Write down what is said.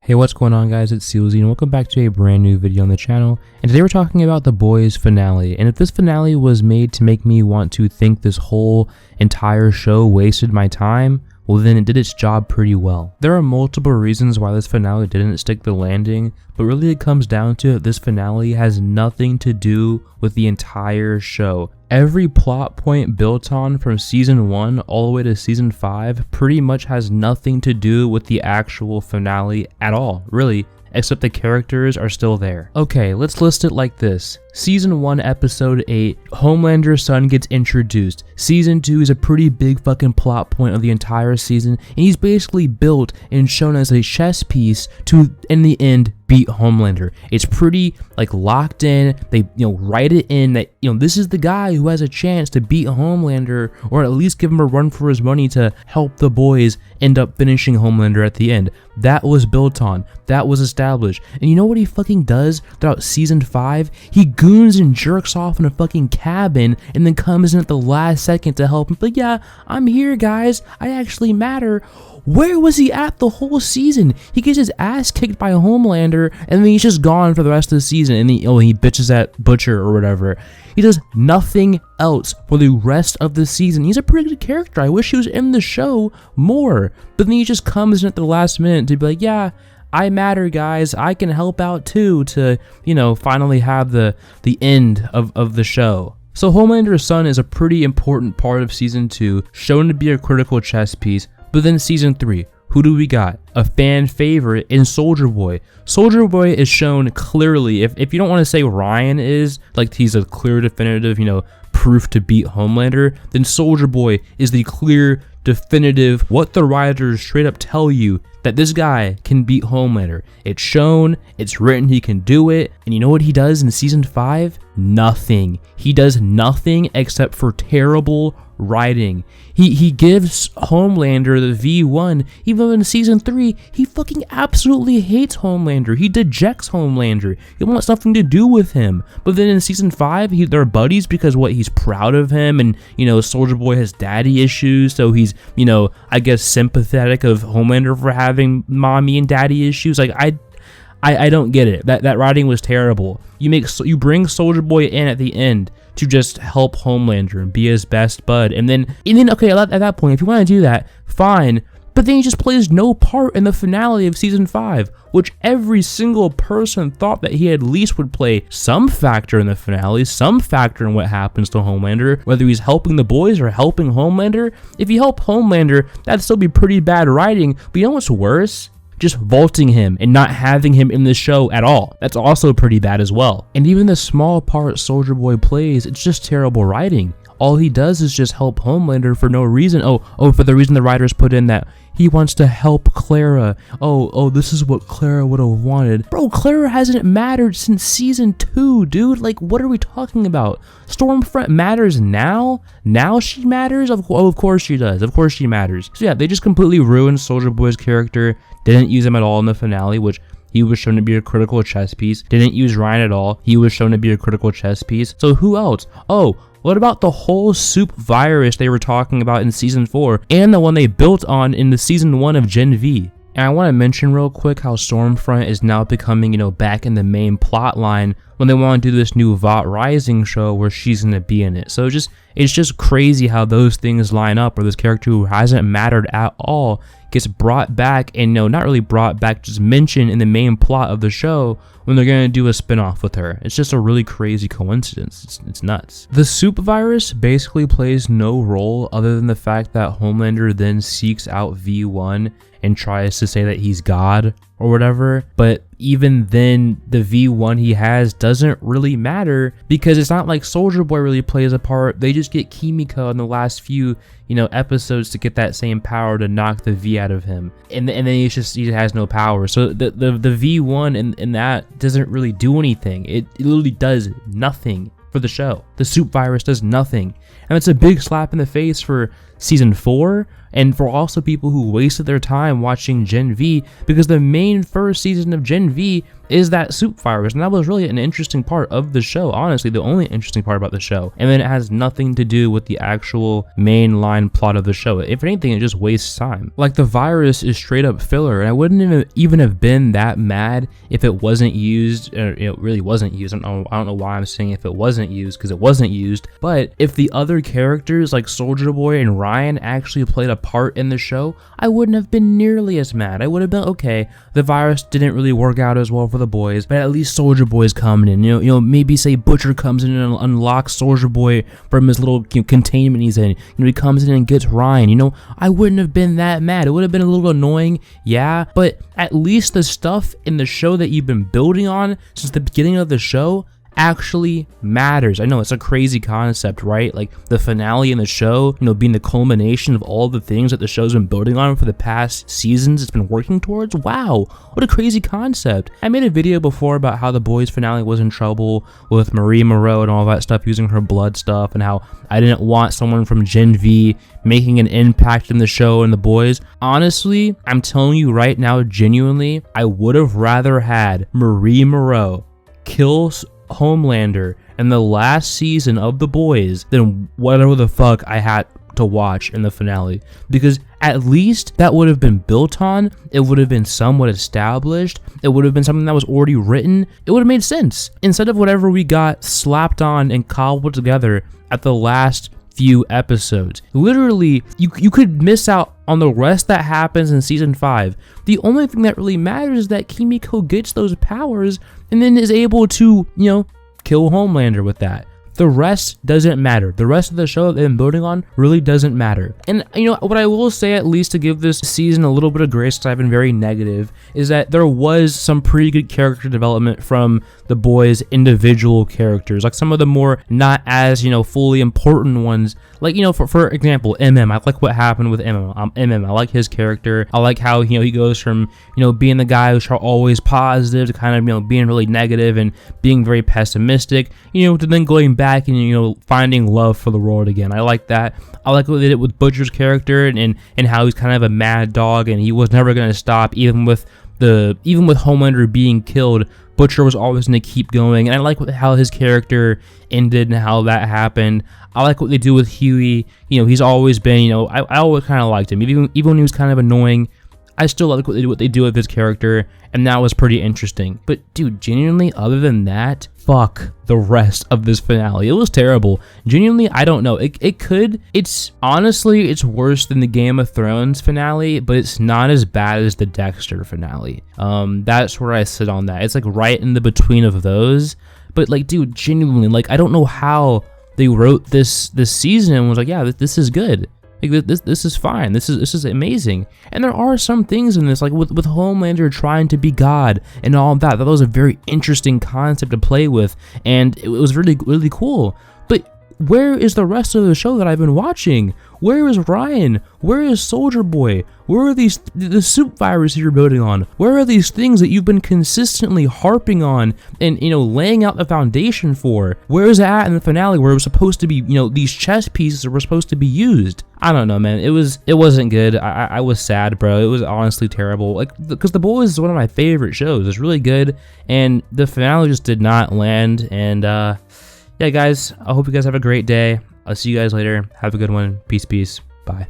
Hey, what's going on, guys? It's Sealzy and welcome back to a brand new video on the channel. And today we're talking about The Boys finale. And if this finale was made to make me want to think this whole entire show wasted my time, well then it did its job pretty well. There are multiple reasons why this finale didn't stick the landing, but really it comes down to this finale has nothing to do with the entire show. Every plot point built on from season 1 all the way to season 5 pretty much has nothing to do with the actual finale at all, really, except the characters are still there. Okay, let's list it like this. Season 1, episode 8, Homelander's son gets introduced. Season 2 is a pretty big fucking plot point of the entire season, and he's basically built and shown as a chess piece to, in the end, beat Homelander. It's pretty like locked in. They write it in that this is the guy who has a chance to beat Homelander, or at least give him a run for his money to help the boys end up finishing Homelander at the end. That was built on. That was established. And you know what he fucking does throughout season 5? He goons and jerks off in a fucking cabin and then comes in at the last second to help him. But yeah, I'm here, guys. I actually matter. Where was he at the whole season? He gets his ass kicked by a Homelander, and then he's just gone for the rest of the season, and he bitches at Butcher or whatever. He does nothing else for the rest of the season. He's a pretty good character. I wish he was in the show more. But then he just comes in at the last minute to be like, yeah, I matter, guys. I can help out too, to, finally have the end of the show. So Homelander's son is a pretty important part of season 2, shown to be a critical chess piece. But then season 3, who do we got? A fan favorite in Soldier Boy. Soldier Boy is shown clearly. If you don't want to say Ryan is, like he's a clear definitive, proof to beat Homelander, then Soldier Boy is the clear definitive, what the writers straight up tell you, that this guy can beat Homelander. It's shown, it's written, he can do it. And you know what he does in season 5? Nothing. He does nothing except for terrible writing. He gives Homelander the V1, even though in season 3, he fucking absolutely hates Homelander. He dejects Homelander. He wants nothing to do with him. But then in season 5, they're buddies because he's proud of him, and Soldier Boy has daddy issues, so he's, I guess sympathetic of Homelander for having mommy and daddy issues. Like, I don't get it. That writing was terrible. You bring Soldier Boy in at the end to just help Homelander and be his best bud, and then okay, at that point, if you want to do that, fine. But then he just plays no part in the finale of season 5, which every single person thought that he at least would play some factor in the finale, some factor in what happens to Homelander, whether he's helping the boys or helping Homelander. If you help Homelander, that'd still be pretty bad writing. But you know what's worse? Just vaulting him and not having him in the show at all. That's also pretty bad as well. And even the small part Soldier Boy plays, it's just terrible writing. All he does is just help Homelander for no reason. Oh, for the reason the writers put in that he wants to help Clara. Oh, this is what Clara would have wanted. Bro, Clara hasn't mattered since season 2, dude. Like, what are we talking about? Stormfront matters now? Now she matters? Of course she does. Of course she matters. So yeah, they just completely ruined Soldier Boy's character. Didn't use him at all in the finale, which he was shown to be a critical chess piece. Didn't use Ryan at all. He was shown to be a critical chess piece. So who else? Oh, what about the whole soup virus they were talking about in season 4 and the one they built on in the season 1 of Gen V? And I want to mention real quick how Stormfront is now becoming, back in the main plot line when they want to do this new Vought Rising show where she's going to be in it. So it's just crazy how those things line up, where this character who hasn't mattered at all gets brought back, and not really brought back, just mentioned in the main plot of the show when they're going to do a spinoff with her. It's just a really crazy coincidence. It's nuts. The soup virus basically plays no role other than the fact that Homelander then seeks out V1 and tries to say that he's God or whatever, but even then the V1 he has doesn't really matter, because it's not like Soldier Boy really plays a part. They just get Kimiko in the last few episodes to get that same power to knock the V out of him, and then he has no power. So the V1 in that doesn't really do anything. It literally does nothing for the show. The soup virus does nothing, and it's a big slap in the face for season 4, and for also people who wasted their time watching Gen V, because the main first season of Gen V is that soup virus, and that was really an interesting part of the show, honestly, the only interesting part about the show. And then it has nothing to do with the actual mainline plot of the show. If anything, it just wastes time. Like, the virus is straight up filler, and I wouldn't even have been that mad if it wasn't used, or it really wasn't used. I don't know why I'm saying if it wasn't used, because it wasn't used, but if the other characters like Soulja Boy and Ryan actually played a part in the show, I wouldn't have been nearly as mad. I would have been, okay, the virus didn't really work out as well for the boys, but at least Soulja Boy's coming in. You know, maybe say Butcher comes in and unlocks Soulja Boy from his little containment he's in. He comes in and gets Ryan. I wouldn't have been that mad. It would have been a little annoying, yeah, but at least the stuff in the show that you've been building on since the beginning of the show actually matters. I know it's a crazy concept, right? Like the finale in the show, being the culmination of all the things that the show's been building on for the past seasons it's been working towards. Wow, what a crazy concept. I made a video before about how the boys finale was in trouble with Marie Moreau and all that stuff, using her blood stuff, and how I didn't want someone from Gen V making an impact in the show and the boys. Honestly, I'm telling you right now, genuinely, I would have rather had Marie Moreau kill Homelander in the last season of The Boys than whatever the fuck I had to watch in the finale, because at least that would have been built on, it would have been somewhat established, it would have been something that was already written, it would have made sense, instead of whatever we got slapped on and cobbled together at the last few episodes. Literally, you could miss out on the rest that happens in season 5. The only thing that really matters is that Kimiko gets those powers and then is able to, kill Homelander with that. The rest doesn't matter. The rest of the show that they've been building on really doesn't matter. And what I will say, at least to give this season a little bit of grace, because I've been very negative, is that there was some pretty good character development from the boys' individual characters. Like some of the more not as, fully important ones. Like, for example, MM. I like what happened with MM. I like his character. I like how, he goes from, being the guy who's always positive to kind of, being really negative and being very pessimistic, to then going back and finding love for the world again. I like that. I like what they did with Butcher's character and how he's kind of a mad dog and he was never going to stop, even with Homelander being killed. Butcher was always going to keep going, and I like how his character ended and how that happened. I like what they do with Huey. He's always been, I always kind of liked him, even when he was kind of annoying. I still like what they do with his character, and that was pretty interesting. But dude, genuinely, other than that, fuck the rest of this finale. It was terrible. Genuinely, I don't know. It's honestly, it's worse than the Game of Thrones finale, but it's not as bad as the Dexter finale. That's where I sit on that. It's like right in the between of those. But like, dude, genuinely, like, I don't know how they wrote this season and was like, yeah, this is good. Like this is fine. This is amazing. And there are some things in this, like with Homelander trying to be God and all of that. That was a very interesting concept to play with, and it was really, really cool. But where is the rest of the show that I've been watching? Where is Ryan? Where is Soulja Boy? Where are the soup virus you're building on? Where are these things that you've been consistently harping on and, laying out the foundation for? Where is it at in the finale where it was supposed to be, these chess pieces were supposed to be used? I don't know, man. It wasn't good. I was sad, bro. It was honestly terrible. Like, because The Boys is one of my favorite shows. It's really good, and the finale just did not land. And yeah, guys, I hope you guys have a great day. I'll see you guys later. Have a good one. Peace, peace. Bye.